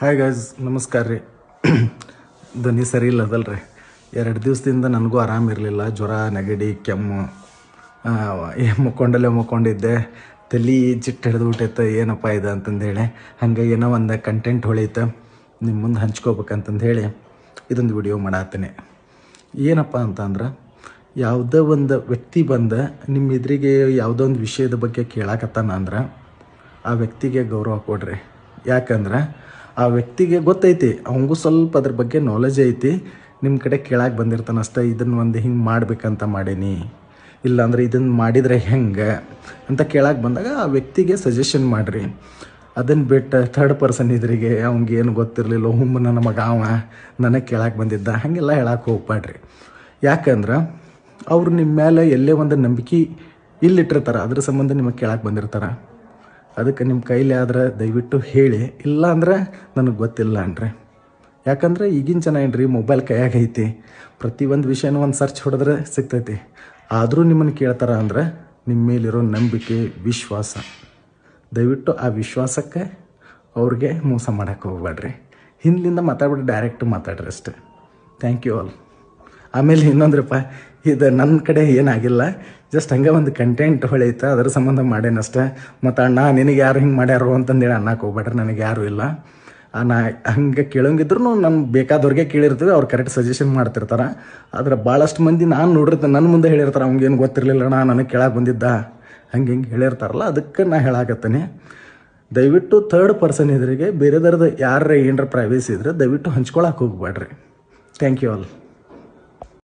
Hi guys, ನಮಸ್ಕಾರ ರೀ. ಧ್ವನಿ ಸರಿ ಇಲ್ಲ ಅದಲ್ರಿ. 2 ದಿವಸದಿಂದ ನನಗೂ ಆರಾಮಿರಲಿಲ್ಲ. ಜ್ವರ, ನೆಗಡಿ, ಕೆಮ್ಮು, ಮುಕ್ಕೊಂಡಿದ್ದೆ. ತಲೆ ಚಿಟ್ಟು ಹಿಡಿದು ಬಿಟ್ಟೈತೆ. ಏನಪ್ಪ ಇದು ಅಂತಂದೇಳಿ ಹಂಗೆ ಏನೋ ಒಂದು ಕಂಟೆಂಟ್ ಹೊಳೀತು ನಿಮ್ಮ ಮುಂದೆ ಹಂಚ್ಕೋಬೇಕಂತಂದು ಹೇಳಿ ಇದೊಂದು ವಿಡಿಯೋ ಮಾಡತ್ತೀನಿ. ಏನಪ್ಪ ಅಂತಂದ್ರೆ, ಯಾವುದೋ ಒಂದು ವ್ಯಕ್ತಿ ಬಂದು ನಿಮ್ಮ ಎದುರಿಗೆ ಯಾವುದೋ ಒಂದು ವಿಷಯದ ಬಗ್ಗೆ ಕೇಳಾಕತ್ತಾನ ಅಂದ್ರೆ ಆ ವ್ಯಕ್ತಿಗೆ ಗೌರವ ಕೊಡ್ರಿ. ಯಾಕಂದ್ರೆ ಆ ವ್ಯಕ್ತಿಗೆ ಗೊತ್ತೈತಿ, ಅವಂಗೂ ಸ್ವಲ್ಪ ಅದ್ರ ಬಗ್ಗೆ ನಾಲೆಜ್ ಐತಿ. ನಿಮ್ಮ ಕಡೆ ಕೇಳಕ್ಕೆ ಬಂದಿರ್ತಾನೆ ಅಷ್ಟೇ. ಇದನ್ನು ಒಂದು ಹಿಂಗೆ ಮಾಡ್ಬೇಕಂತ ಮಾಡೀನಿ, ಇಲ್ಲಾಂದ್ರೆ ಇದನ್ನು ಮಾಡಿದರೆ ಹೆಂಗೆ ಅಂತ ಕೇಳಕ್ಕೆ ಬಂದಾಗ ಆ ವ್ಯಕ್ತಿಗೆ ಸಜೆಷನ್ ಮಾಡಿರಿ. ಅದನ್ನು ಬಿಟ್ಟು ಥರ್ಡ್ ಪರ್ಸನ್ ಎದುರಿಗೆ ಅವ್ನಿಗೇನು ಗೊತ್ತಿರಲಿಲ್ಲ, ನನ್ನ ಮಗ ನನಗೆ ಕೇಳಕ್ಕೆ ಬಂದಿದ್ದ, ಹಾಗೆಲ್ಲ ಹೇಳಕ್ಕೆ ಹೋಗ್ಬೇಡ್ರಿ. ಯಾಕಂದ್ರೆ ಅವ್ರು ನಿಮ್ಮ ಮೇಲೆ ಎಲ್ಲೇ ಒಂದು ನಂಬಿಕೆ ಇಲ್ಲಿಟ್ಟಿರ್ತಾರೆ, ಅದ್ರ ಸಂಬಂಧ ನಿಮಗೆ ಕೇಳಕ್ಕೆ ಬಂದಿರ್ತಾರೆ. ಅದಕ್ಕೆ ನಿಮ್ಮ ಕೈಲಿ ಆದ್ರೆ ದಯವಿಟ್ಟು ಹೇಳಿ, ಇಲ್ಲ ಅಂದ್ರೆ ನನಗೆ ಗೊತ್ತಿಲ್ಲ ಅನ್ರಿ. ಯಾಕಂದ್ರೆ ಈಗಿನ ಜನ ಏನ್ರಿ, ಮೊಬೈಲ್ ಕೈಯಾಗ ಐತಿ, ಪ್ರತಿಯೊಂದು ವಿಷಯನೂ ಒಂದು ಸರ್ಚ್ ಹೊಡೆದ್ರೆ ಸಿಗ್ತೈತಿ. ಆದರೂ ನಿಮ್ಮನ್ನು ಕೇಳ್ತಾರೆ ಅಂದ್ರೆ ನಿಮ್ಮ ಮೇಲಿರೋ ನಂಬಿಕೆ, ವಿಶ್ವಾಸ, ದಯವಿಟ್ಟು ಆ ವಿಶ್ವಾಸಕ್ಕೆ ಅವ್ರಿಗೆ ಮೋಸ ಮಾಡೋಕ್ಕೆ ಹೋಗ್ಬೇಡ್ರಿ. ಹಿಂದಿಂದ ಮಾತಾಡ್ಬಿಟ್ಟು ಡೈರೆಕ್ಟ್ ಮಾತಾಡ್ರಿ ಅಷ್ಟೇ. Thank you all. ಆಮೇಲೆ ಇನ್ನೊಂದ್ರಪ್ಪ, ಇದು ನನ್ನ ಕಡೆ ಏನಾಗಿಲ್ಲ, ಜಸ್ಟ್ ಹಂಗೆ ಒಂದು ಕಂಟೆಂಟ್ ಹೊಳೈತೆ, ಅದ್ರ ಸಂಬಂಧ ಮಾಡೇನಷ್ಟೇ. ಮತ್ತು ಅಣ್ಣ ನಿನಗೆ ಯಾರು ಹಿಂಗೆ ಮಾಡ್ಯಾರು ಅಂತಂದೇಳಿ ಅನ್ನಕ್ಕೆ ಹೋಗ್ಬೇಡ್ರಿ. ನನಗೆ ಯಾರೂ ಇಲ್ಲ. ನಾ ಹಂಗೆ ಕೇಳೋಂಗಿದ್ರು ನಾನು ಬೇಕಾದವ್ರಿಗೆ ಕೇಳಿರ್ತೀವಿ, ಅವ್ರು ಕರೆಕ್ಟ್ ಸಜೆಷನ್ ಮಾಡ್ತಿರ್ತಾರೆ. ಆದ್ರೆ ಭಾಳಷ್ಟು ಮಂದಿ ನಾನು ನೋಡಿರ್ತೀನಿ, ನನ್ನ ಮುಂದೆ ಹೇಳಿರ್ತಾರೆ, ಅವ್ನಿಗೇನು ಗೊತ್ತಿರಲಿಲ್ಲ ಅಣ್ಣ, ನನಗೆ ಕೇಳಕ್ಕೆ ಬಂದಿದ್ದ, ಹಂಗೆ ಹೇಳಿರ್ತಾರಲ್ಲ. ಅದಕ್ಕೆ ನಾ ಹೇಳಾಕತ್ತೀನಿ, ದಯವಿಟ್ಟು ಥರ್ಡ್ ಪರ್ಸನ್ ಎದುರಿಗೆ ಬೇರೆದವ್ರದ್ದು ಯಾರ ಏನರ ಪ್ರೈವೇಸಿ ಇದ್ರೆ ದಯವಿಟ್ಟು ಹಂಚ್ಕೊಳಕ್ಕೆ ಹೋಗ್ಬೇಡ್ರಿ. Thank you all.